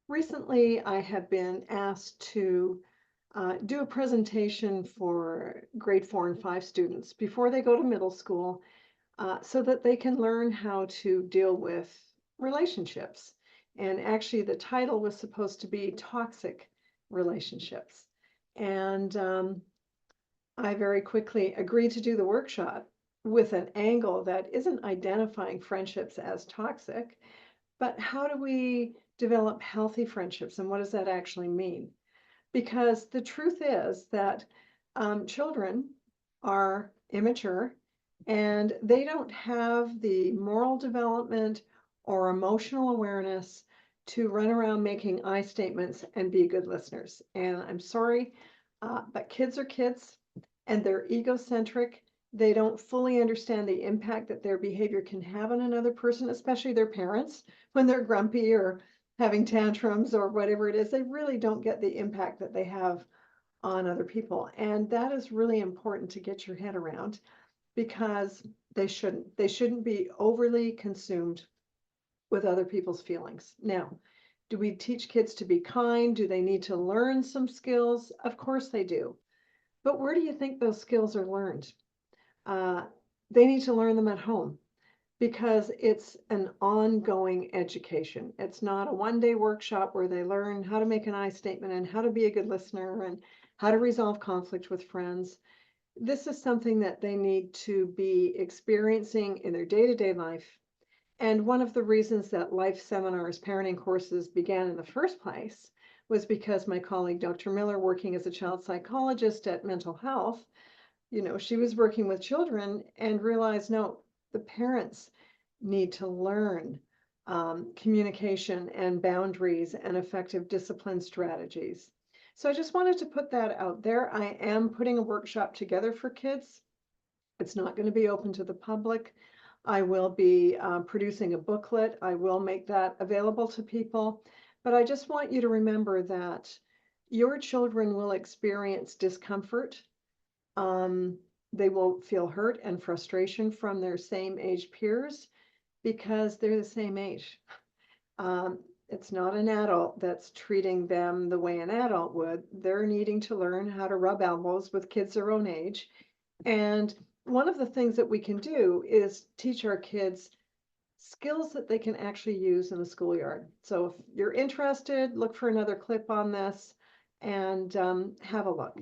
Recently, I have been asked to do a presentation for grade 4 and 5 students before they go to middle school so that they can learn how to deal with relationships. And actually, the title was supposed to be Toxic Relationships. And I very quickly agreed to do the workshop with an angle that isn't identifying friendships as toxic, but how do we develop healthy friendships and what does that actually mean? Because the truth is that children are immature and they don't have the moral development or emotional awareness to run around making I statements and be good listeners. And I'm sorry, but kids are kids and they're egocentric. They don't fully understand the impact that their behavior can have on another person, especially their parents, when they're grumpy or having tantrums or whatever it is. They really don't get the impact that they have on other people. And that is really important to get your head around because they shouldn't be overly consumed with other people's feelings. Now, do we teach kids to be kind? Do they need to learn some skills? Of course they do. But where do you think those skills are learned? Uh, they need to learn them at home because it's an ongoing education. It's not a one-day workshop where they learn how to make an I statement and how to be a good listener and how to resolve conflict with friends. This is something that they need to be experiencing in their day-to-day life. And one of the reasons that Life Seminars parenting courses began in the first place was because my colleague, Dr. Miller, working as a child psychologist at Mental Health, she was working with children and realized, no, the parents need to learn communication and boundaries and effective discipline strategies. So I just wanted to put that out there. I am putting a workshop together for kids. It's not going to be open to the public. I will be producing a booklet. I will make that available to people. But I just want you to remember that your children will experience discomfort. um, they will feel hurt and frustration from their same age peers because they're the same age. It's not an adult that's treating them the way an adult would. They're needing to learn how to rub elbows with kids their own age. And one of the things that we can do is teach our kids skills that they can actually use in the schoolyard. So if you're interested, look for another clip on this and have a look.